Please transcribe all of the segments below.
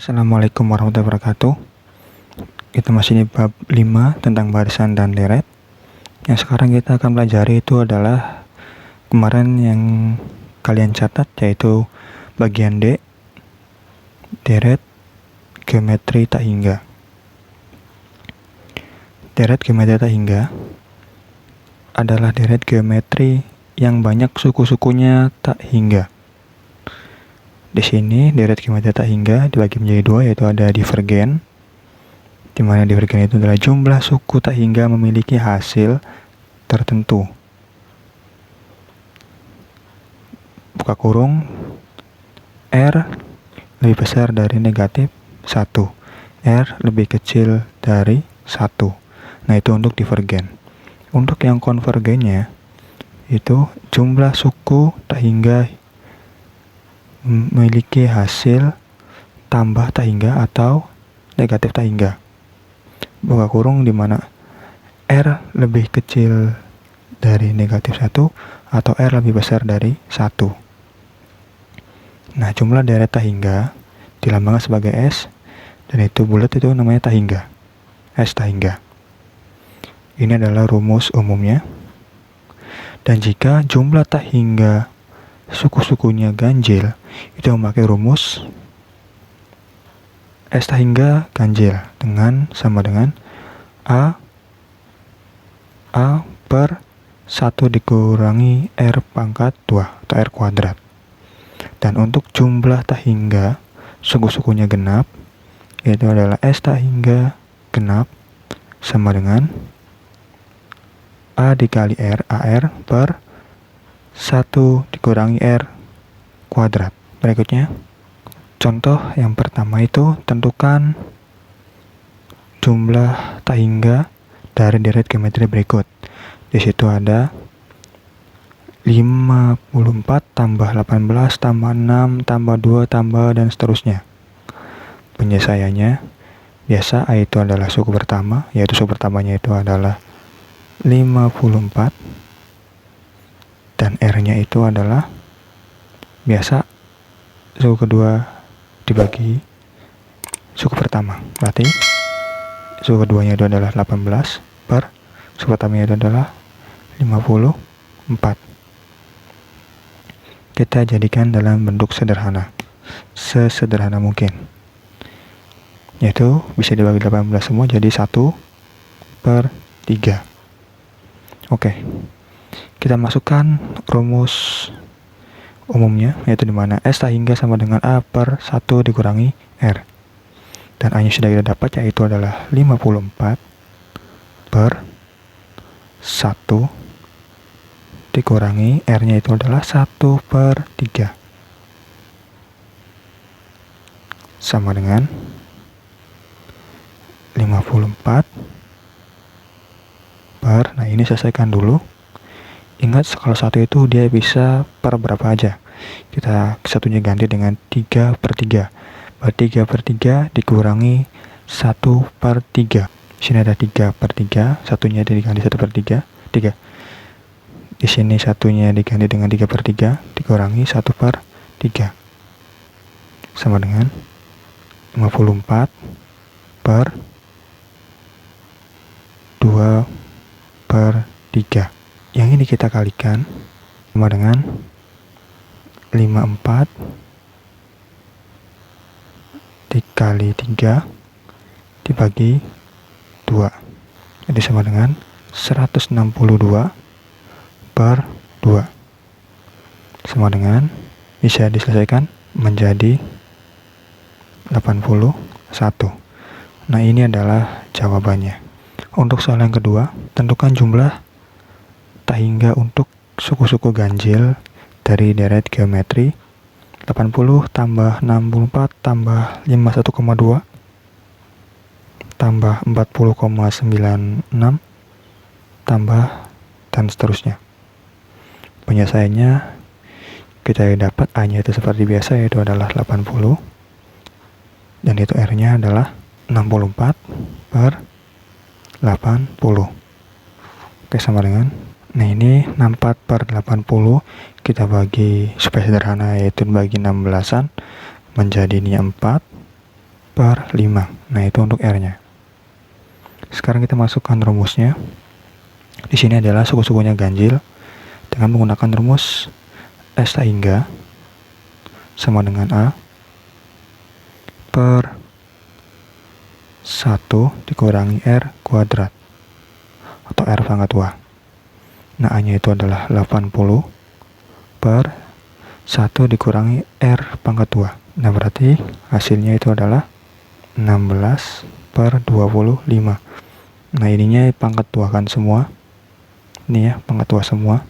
Assalamualaikum warahmatullahi wabarakatuh. Kita masih di bab 5 tentang barisan dan deret. Yang sekarang kita akan pelajari itu adalah kemarin yang kalian catat, yaitu bagian D, deret geometri tak hingga. Deret geometri tak hingga adalah deret geometri yang banyak suku-sukunya tak hingga. Di sini deret geometri tak hingga dibagi menjadi dua, yaitu ada divergen, di mana divergen itu adalah jumlah suku tak hingga memiliki hasil tertentu. Buka kurung, R lebih besar dari negatif 1, R lebih kecil dari 1. Nah, itu untuk divergen. Untuk yang konvergennya, itu jumlah suku tak hingga memiliki hasil tambah tak hingga atau negatif tak hingga. Buka kurung di mana R lebih kecil dari negatif 1 atau R lebih besar dari 1. Nah, jumlah deret tak hingga dilambangkan sebagai S, dan itu bulat, itu namanya tak hingga, S tak hingga. Ini adalah rumus umumnya. Dan jika jumlah tak hingga suku-sukunya ganjil, itu memakai rumus S tak hingga ganjil sama dengan A per 1 dikurangi R pangkat 2 atau R kuadrat. Dan untuk jumlah tak hingga suku-sukunya genap, itu adalah S tak hingga genap sama dengan A dikali R, AR per 1 dikurangi R kuadrat. Berikutnya, contoh yang pertama itu tentukan jumlah tak hingga dari deret geometri berikut. Di situ ada 54 tambah 18 tambah 6 tambah 2 tambah dan seterusnya. Penyelesaiannya biasa, A itu adalah suku pertama, yaitu suku pertamanya itu adalah 54, dan R-nya itu adalah biasa suku kedua dibagi suku pertama. Berarti suku keduanya itu adalah 18 per suku pertamanya itu adalah 54. Kita jadikan dalam bentuk sederhana, sesederhana mungkin, yaitu bisa dibagi 18 semua jadi 1 per 3. Oke, kita masukkan rumus umumnya, yaitu dimana S tak hingga sama dengan A per 1 dikurangi R. Dan A nya sudah kita dapat, yaitu adalah 54 per 1 dikurangi R nya itu adalah 1 per 3 sama dengan 54 per, nah ini selesaikan dulu. Ingat, kalau 1 itu dia bisa per berapa aja. Kita satunya ganti dengan 3 per 3. Berarti 3 per 3 dikurangi 1 per 3. Di sini ada 3 per 3, satunya diganti 1 per 3. Di sini satunya diganti dengan 3 per 3 dikurangi 1 per 3. Sama dengan 54 per 2 per 3. Yang ini kita kalikan sama dengan 54 dikali 3 dibagi 2. Jadi sama dengan 162 per 2. Sama dengan, bisa diselesaikan menjadi 81. Nah, ini adalah jawabannya. Untuk soal yang kedua, tentukan jumlah tak hingga untuk suku-suku ganjil dari deret geometri 80 tambah 64 tambah 51,2 tambah 40,96 tambah dan seterusnya. Penyelesaiannya kita dapat A nya itu seperti biasa, yaitu adalah 80, dan itu R nya adalah 64 per 80. Oke, sama dengan, nah ini 64 per 80 kita bagi supaya sederhana, yaitu bagi 16-an menjadi ini 4 per 5. Nah, itu untuk R-nya. Sekarang kita masukkan rumusnya. Di sini adalah suku-sukunya ganjil dengan menggunakan rumus S tak hingga sama dengan A per 1 dikurangi R kuadrat atau R pangkat 2. Nah, A-nya itu adalah 80 per 1 dikurangi R pangkat 2. Nah, berarti hasilnya itu adalah 16 per 25. Nah, ininya pangkat 2 kan semua. Ini ya, pangkat 2 semua.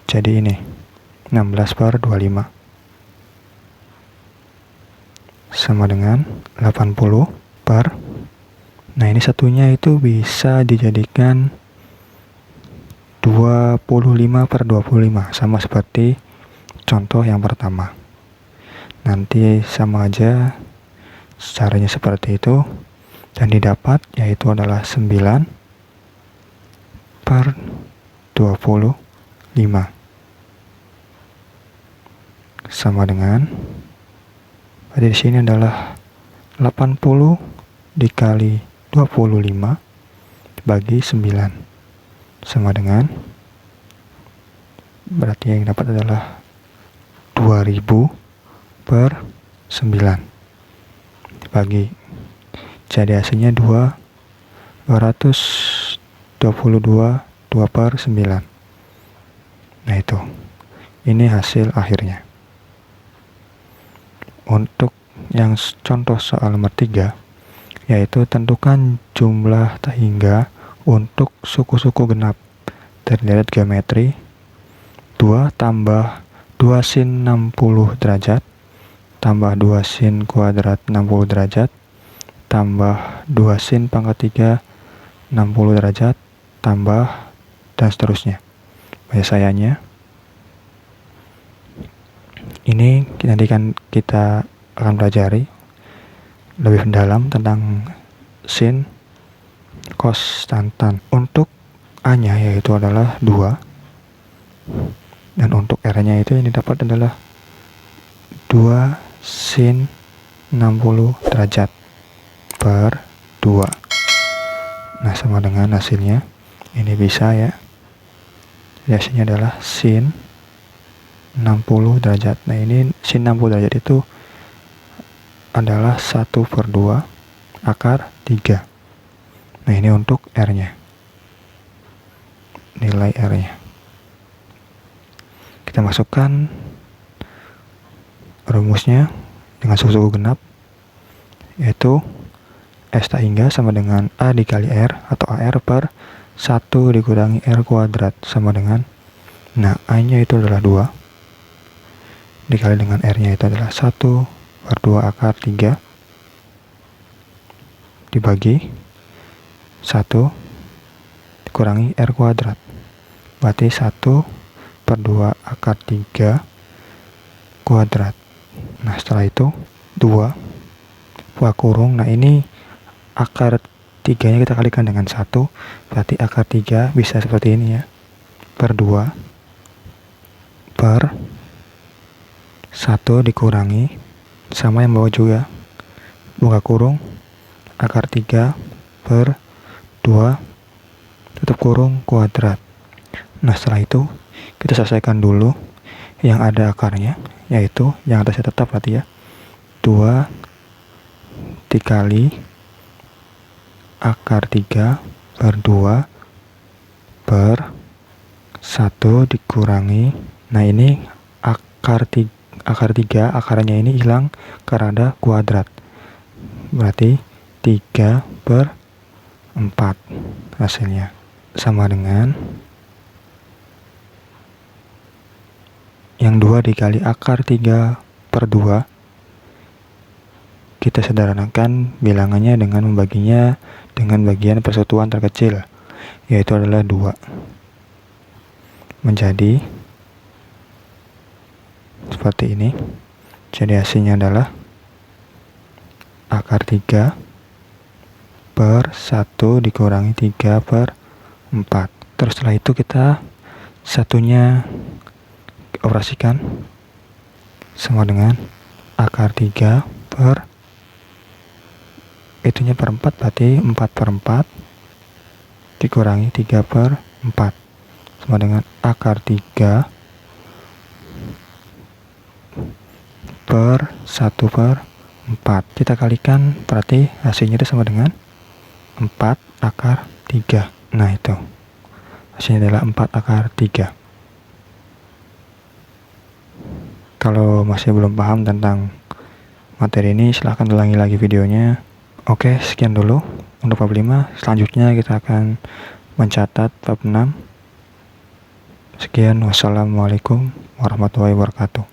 Jadi ini 16 per 25 sama dengan 80 per. Nah, ini satunya itu bisa dijadikan 25 per 25, sama seperti contoh yang pertama. Nanti sama aja caranya seperti itu, dan didapat yaitu adalah 9 per 25 sama dengan, berarti di sini adalah 80 dikali 25 bagi 9 sama dengan, berarti yang dapat adalah 2000 per 9 dibagi, jadi hasilnya 222 per 9. Nah, itu ini hasil akhirnya. Untuk yang contoh soal nomor 3, yaitu tentukan jumlah tak hingga untuk suku-suku genap dari deret geometri 2 tambah 2 sin 60 derajat tambah 2 sin kuadrat 60 derajat tambah 2 sin pangkat 3 60 derajat tambah dan seterusnya. Biasanya ini nanti kan kita akan pelajari lebih mendalam tentang sin, cos, tan. Untuk A-nya yaitu adalah 2, dan untuk R-nya itu yang didapat adalah 2 sin 60 derajat per 2. Nah, sama dengan hasilnya ini bisa ya, hasilnya adalah sin 60 derajat. Nah, ini sin 60 derajat itu adalah 1 per 2 akar 3. Nah, ini untuk R-nya, nilai R-nya. Kita masukkan rumusnya dengan suku-suku genap, yaitu S tak hingga sama dengan A dikali R atau AR per 1 dikurangi R kuadrat sama dengan, nah, A-nya itu adalah 2 dikali dengan R-nya itu adalah 1 per 2 akar 3 dibagi 1 dikurangi R kuadrat, berarti 1 per 2 akar 3 kuadrat. Nah, setelah itu 2 buah kurung. Nah, ini akar 3 nya kita kalikan dengan 1, berarti akar 3 bisa seperti ini ya, per 2 per 1 dikurangi sama yang bawah juga, buka kurung akar 3 per 2 tutup kurung kuadrat. Nah, setelah itu kita selesaikan dulu yang ada akarnya, yaitu yang atasnya tetap berarti ya, 2 dikali akar 3 per 2 per 1 dikurangi, nah ini akar 3 akarnya ini hilang karena ada kuadrat, berarti 3 per 4 hasilnya sama dengan yang 2 dikali akar 3 per 2, kita sederhanakan bilangannya dengan membaginya dengan bagian persatuan terkecil, yaitu adalah 2, menjadi seperti ini. Jadi hasilnya adalah akar 3 per 1 dikurangi 3 per 4. Terus setelah itu kita satunya operasikan sama dengan akar 3 per itunya per 4, berarti 4 per 4 dikurangi 3 per 4 sama dengan akar 3 per 1 per 4. Kita kalikan, berarti hasilnya itu sama dengan 4 akar 3. Nah itu hasilnya adalah 4 akar 3. Kalau masih belum paham tentang materi ini, silahkan ulangi lagi videonya. Oke, sekian dulu untuk bab 5. Selanjutnya kita akan mencatat bab 6. Sekian, wassalamualaikum warahmatullahi wabarakatuh.